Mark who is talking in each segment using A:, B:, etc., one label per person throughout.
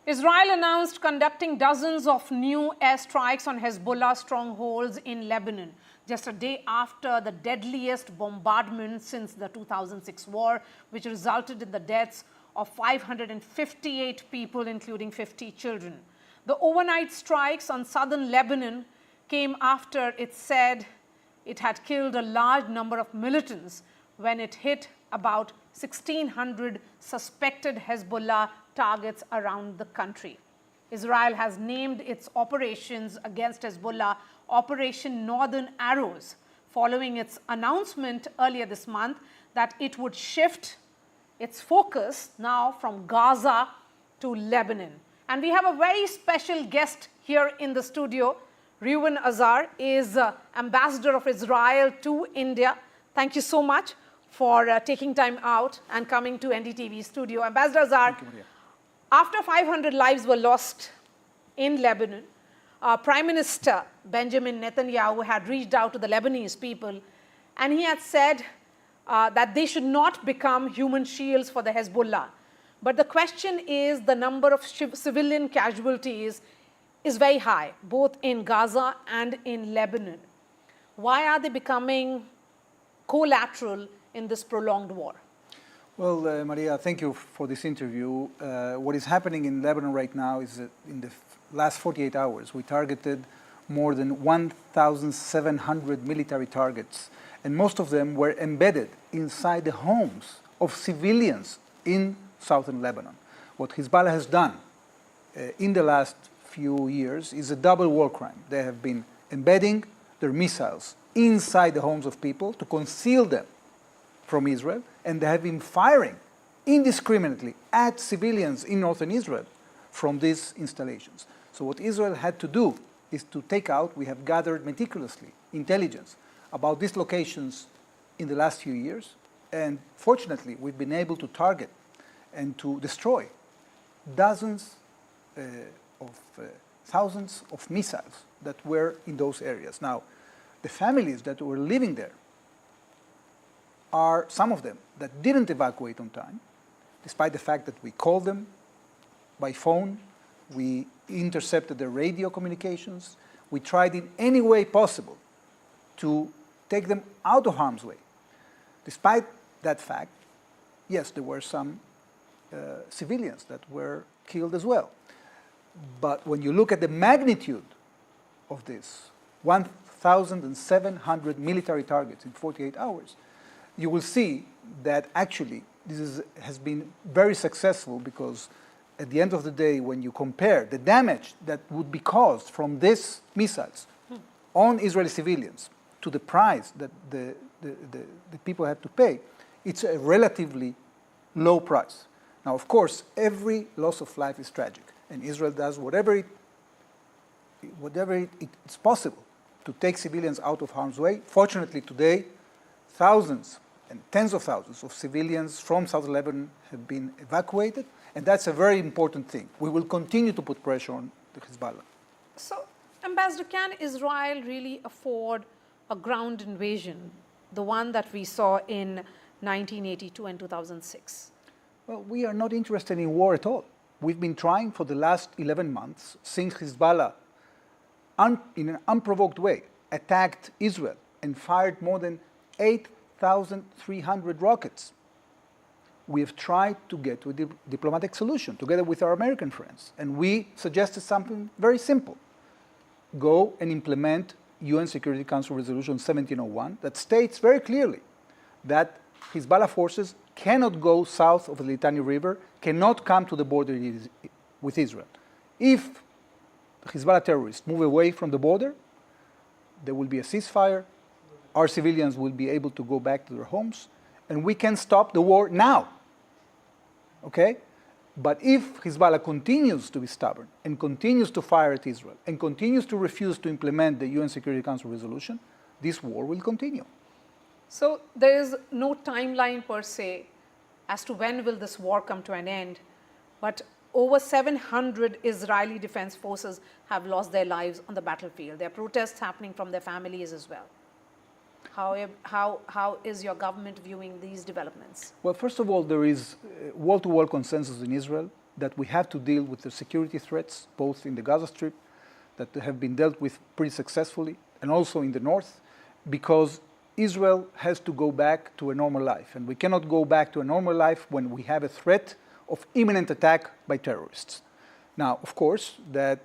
A: Israel announced conducting dozens of new airstrikes on Hezbollah strongholds in Lebanon, just a day after the deadliest bombardment since the 2006 war, which resulted in the deaths of 558 people, including 50 children. The overnight strikes on southern Lebanon came after it said it had killed a large number of militants when it hit about 1,600 suspected Hezbollah targets around the country. Israel has named its operations against Hezbollah Operation Northern Arrows, following its announcement earlier this month that it would shift its focus now from Gaza to Lebanon. And we have a very special guest here in the studio. Reuven Azar is Ambassador of Israel to India. Thank you so much for taking time out and coming to NDTV studio. Ambassador Azar, after 500 lives were lost in Lebanon, Prime Minister Benjamin Netanyahu had reached out to the Lebanese people, and he had said that they should not become human shields for the Hezbollah. But the question is, the number of civilian casualties is very high, both in Gaza and in Lebanon. Why are they becoming collateral in this prolonged war?
B: Well, Maria, thank you for this interview. What is happening in Lebanon right now is that in the last 48 hours, we targeted more than 1,700 military targets, and most of them were embedded inside the homes of civilians in southern Lebanon. What Hezbollah has done in the last few years is a double war crime. They have been embedding their missiles inside the homes of people to conceal them from Israel, and they have been firing indiscriminately at civilians in northern Israel from these installations. So what Israel had to do is to take out, we have gathered meticulously intelligence about these locations in the last few years, and fortunately we've been able to target and to destroy dozens of thousands of missiles that were in those areas. Now, the families that were living there are some of them that didn't evacuate on time, despite the fact that we called them by phone, we intercepted their radio communications, we tried in any way possible to take them out of harm's way. Despite that fact, yes, there were some civilians that were killed as well. But when you look at the magnitude of this, 1,700 military targets in 48 hours, you will see that actually this has been very successful, because at the end of the day, when you compare the damage that would be caused from these missiles on Israeli civilians to the price that the people had to pay, it's a relatively low price. Now, of course, every loss of life is tragic, and Israel does whatever it's possible to take civilians out of harm's way. Fortunately, today, thousands and tens of thousands of civilians from southern Lebanon have been evacuated, and that's a very important thing. We will continue to put pressure on the Hezbollah.
A: So, Ambassador, can Israel really afford a ground invasion, the one that we saw in 1982 and 2006?
B: Well, we are not interested in war at all. We've been trying for the last 11 months, since Hezbollah, in an unprovoked way, attacked Israel and fired more than 8,300 rockets. We have tried to get to a diplomatic solution together with our American friends, and we suggested something very simple. Go and implement UN Security Council Resolution 1701 that states very clearly that Hezbollah forces cannot go south of the Litani River, cannot come to the border with Israel. If the Hezbollah terrorists move away from the border, there will be a ceasefire, our civilians will be able to go back to their homes, and we can stop the war now. Okay? But if Hezbollah continues to be stubborn and continues to fire at Israel and continues to refuse to implement the UN Security Council resolution, this war will continue.
A: So there is no timeline per se as to when will this war come to an end, but over 700 Israeli defense forces have lost their lives on the battlefield. There are protests happening from their families as well. How is your government viewing these developments?
B: Well, first of all, there is wall-to-wall consensus in Israel that we have to deal with the security threats, both in the Gaza Strip, that have been dealt with pretty successfully, and also in the north, because Israel has to go back to a normal life. And we cannot go back to a normal life when we have a threat of imminent attack by terrorists. Now, of course, that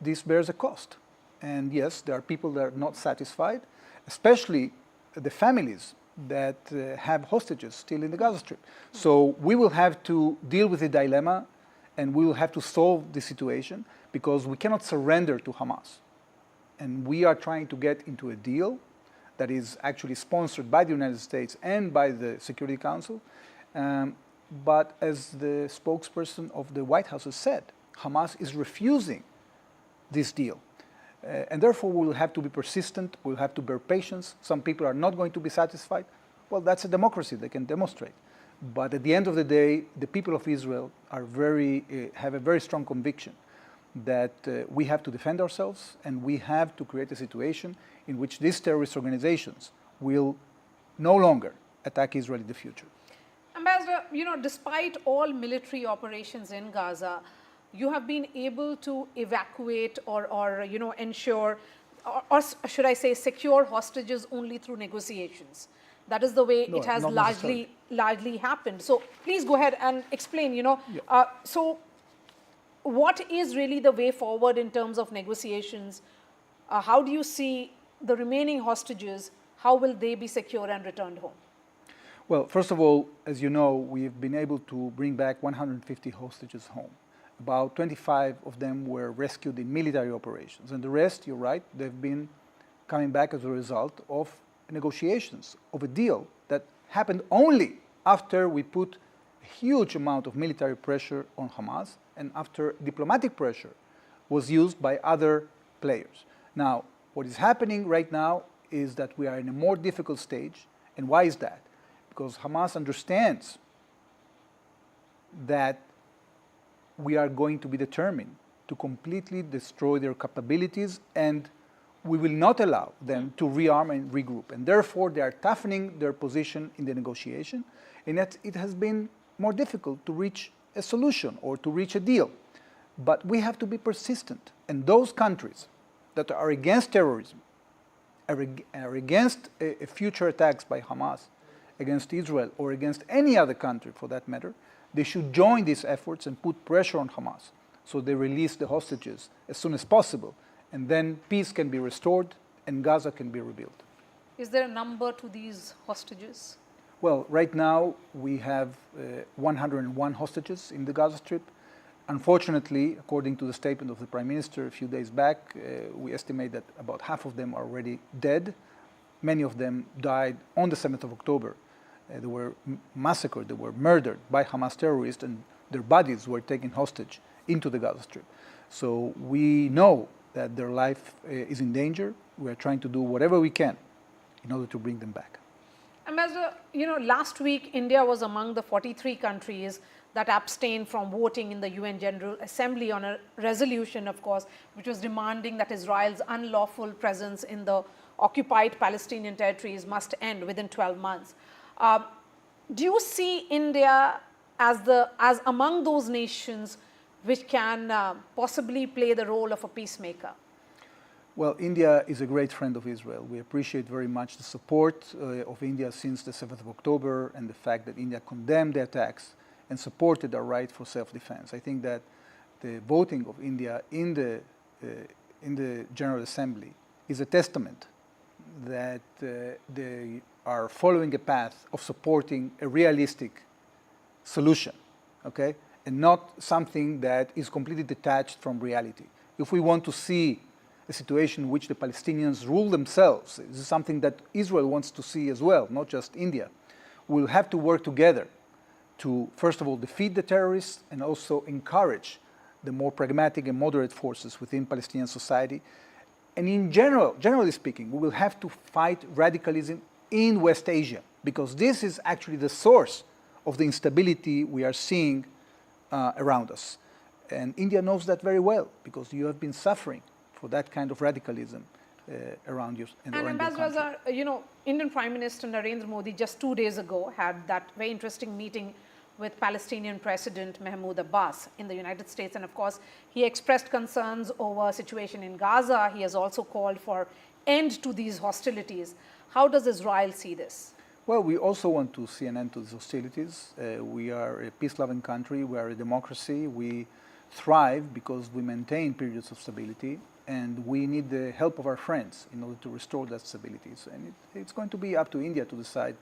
B: this bears a cost. And yes, there are people that are not satisfied, especially the families that have hostages still in the Gaza Strip. So we will have to deal with the dilemma, and we will have to solve the situation, because we cannot surrender to Hamas. And we are trying to get into a deal that is actually sponsored by the United States and by the Security Council. But as the spokesperson of the White House has said, Hamas is refusing this deal. And therefore, we will have to be persistent, we'll have to bear patience. Some people are not going to be satisfied. Well, that's a democracy, they can demonstrate. But at the end of the day, the people of Israel are have a very strong conviction that we have to defend ourselves, and we have to create a situation in which these terrorist organizations will no longer attack Israel in the future.
A: Ambassador, despite all military operations in Gaza, you have been able to evacuate or ensure, or should I say, secure hostages only through negotiations. That is the way it has largely happened. So please go ahead and explain, So what is really the way forward in terms of negotiations? How do you see the remaining hostages? How will they be secured and returned home?
B: Well, first of all, as you know, we've been able to bring back 150 hostages home. About 25 of them were rescued in military operations. And the rest, you're right, they've been coming back as a result of negotiations, of a deal that happened only after we put a huge amount of military pressure on Hamas and after diplomatic pressure was used by other players. Now, what is happening right now is that we are in a more difficult stage. And why is that? Because Hamas understands that we are going to be determined to completely destroy their capabilities, and we will not allow them to rearm and regroup. And therefore, they are toughening their position in the negotiation, and that it has been more difficult to reach a solution or to reach a deal. But we have to be persistent. And those countries that are against terrorism, are against future attacks by Hamas, against Israel, or against any other country for that matter, they should join these efforts and put pressure on Hamas so they release the hostages as soon as possible. And then peace can be restored and Gaza can be rebuilt.
A: Is there a number to these hostages?
B: Well, right now we have 101 hostages in the Gaza Strip. Unfortunately, according to the statement of the Prime Minister a few days back, we estimate that about half of them are already dead. Many of them died on the 7th of October. They were massacred, they were murdered by Hamas terrorists, and their bodies were taken hostage into the Gaza Strip. So we know that their life is in danger. We are trying to do whatever we can in order to bring them back.
A: Ambassador, last week India was among the 43 countries that abstained from voting in the UN General Assembly on a resolution, of course, which was demanding that Israel's unlawful presence in the occupied Palestinian territories must end within 12 months. Do you see India as among those nations which can possibly play the role of a peacemaker?
B: Well, India is a great friend of Israel. We appreciate very much the support of India since the 7th of October and the fact that India condemned the attacks and supported our right for self-defense. I think that the voting of India in the General Assembly is a testament that they are following a path of supporting a realistic solution, okay? And not something that is completely detached from reality. If we want to see a situation in which the Palestinians rule themselves, this is something that Israel wants to see as well, not just India. We'll have to work together to, first of all, defeat the terrorists and also encourage the more pragmatic and moderate forces within Palestinian society. And in general, generally speaking, we will have to fight radicalism in West Asia, because this is actually the source of the instability we are seeing around us. And India knows that very well, because you have been suffering for that kind of radicalism around you.
A: And Ambassador Azar, Indian Prime Minister Narendra Modi just 2 days ago had that very interesting meeting with Palestinian President Mahmoud Abbas in the United States. And of course, he expressed concerns over situation in Gaza. He has also called for end to these hostilities. How does Israel see this?
B: Well, we also want to see an end to these hostilities. We are a peace-loving country. We are a democracy. We thrive because we maintain periods of stability, and we need the help of our friends in order to restore that stability. And it's going to be up to India to decide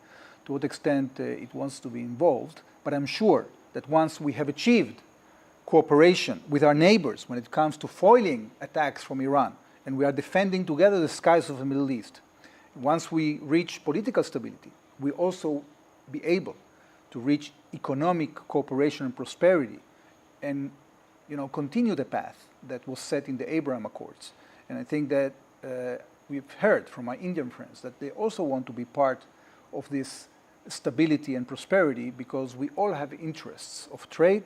B: to what extent it wants to be involved. But I'm sure that once we have achieved cooperation with our neighbors when it comes to foiling attacks from Iran, and we are defending together the skies of the Middle East, once we reach political stability, we also be able to reach economic cooperation and prosperity and continue the path that was set in the Abraham Accords. And I think that we've heard from my Indian friends that they also want to be part of this stability and prosperity because we all have interests of trade.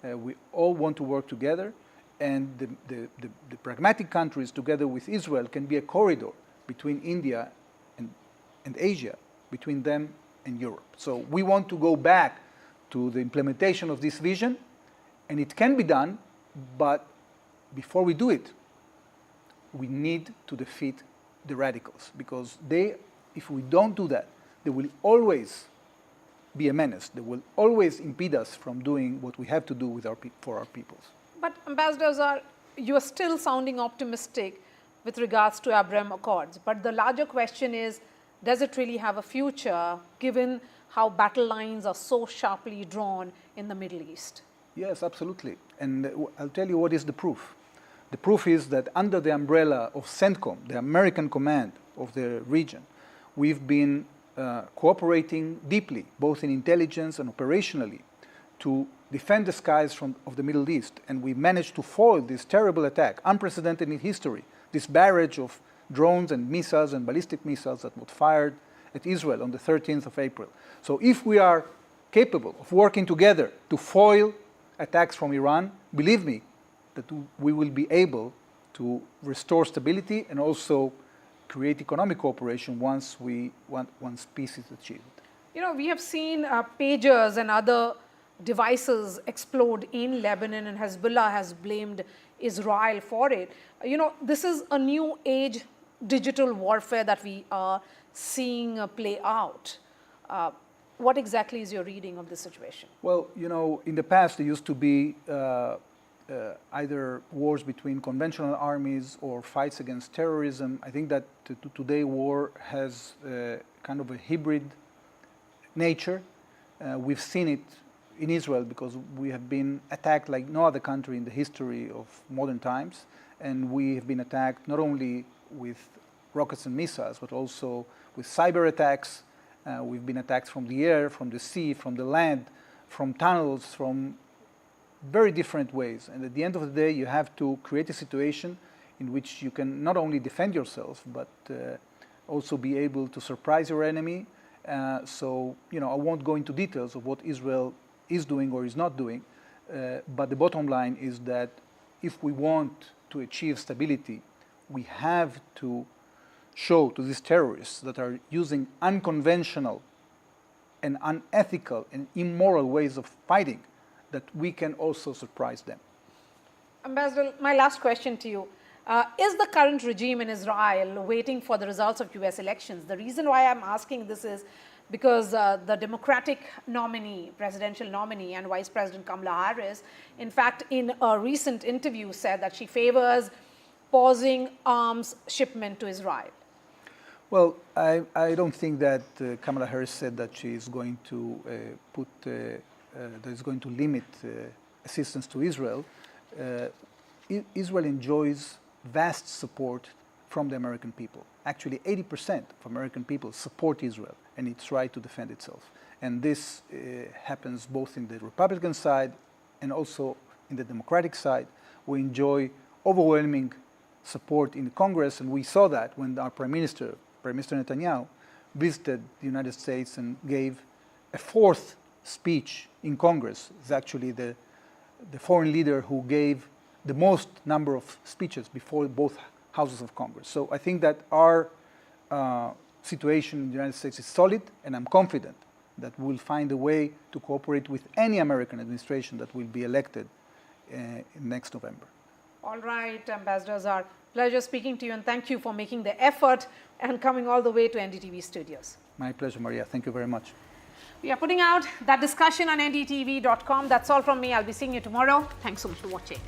B: We all want to work together, and the pragmatic countries together with Israel can be a corridor between India and Asia, between them and Europe. So we want to go back to the implementation of this vision, and it can be done, but before we do it, we need to defeat the radicals, because if we don't do that, they will always be a menace. They will always impede us from doing what we have to do for our peoples.
A: But Ambassador Azar, you are still sounding optimistic with regards to Abraham Accords. But the larger question is, does it really have a future given how battle lines are so sharply drawn in the Middle East?
B: Yes, absolutely. And I'll tell you what is the proof. The proof is that under the umbrella of CENTCOM, the American command of the region, we've been cooperating deeply, both in intelligence and operationally, to defend the skies of the Middle East. And we managed to foil this terrible attack, unprecedented in history, this barrage of drones and missiles and ballistic missiles that were fired at Israel on the 13th of April. So if we are capable of working together to foil attacks from Iran, believe me, that we will be able to restore stability and also create economic cooperation once peace is achieved.
A: We have seen pagers and other devices explode in Lebanon, and Hezbollah has blamed Israel for it. This is a new age digital warfare that we are seeing play out. What exactly is your reading of this situation?
B: Well, in the past there used to be either wars between conventional armies or fights against terrorism. I think that today war has kind of a hybrid nature. We've seen it in Israel because we have been attacked like no other country in the history of modern times. And we have been attacked not only with rockets and missiles, but also with cyber attacks. We've been attacked from the air, from the sea, from the land, from tunnels, from very different ways. And at the end of the day, you have to create a situation in which you can not only defend yourself, but also be able to surprise your enemy. So, I won't go into details of what Israel is doing or is not doing, but the bottom line is that if we want to achieve stability, we have to show to these terrorists that are using unconventional and unethical and immoral ways of fighting that we can also surprise them.
A: Ambassador, my last question to you. Is the current regime in Israel waiting for the results of US elections? The reason why I'm asking this is because the Democratic nominee, presidential nominee, and Vice President Kamala Harris, in fact, in a recent interview said that she favors pausing arms shipment to Israel.
B: Well, I don't think that Kamala Harris said that she is going to that is going to limit assistance to Israel. Israel enjoys vast support from the American people. Actually, 80% of American people support Israel and its right to defend itself. And this happens both in the Republican side and also in the Democratic side. We enjoy overwhelming support in Congress, and we saw that when our Prime Minister Netanyahu, visited the United States and gave a fourth speech in Congress. It's actually the foreign leader who gave the most number of speeches before both houses of Congress. So I think that our situation in the United States is solid, and I'm confident that we'll find a way to cooperate with any American administration that will be elected next November.
A: All right, Ambassador Azar, pleasure speaking to you, and thank you for making the effort and coming all the way to NDTV studios.
B: My pleasure, Maria. Thank you very much.
A: We are putting out that discussion on ndtv.com. That's all from me. I'll be seeing you tomorrow. Thanks so much for watching.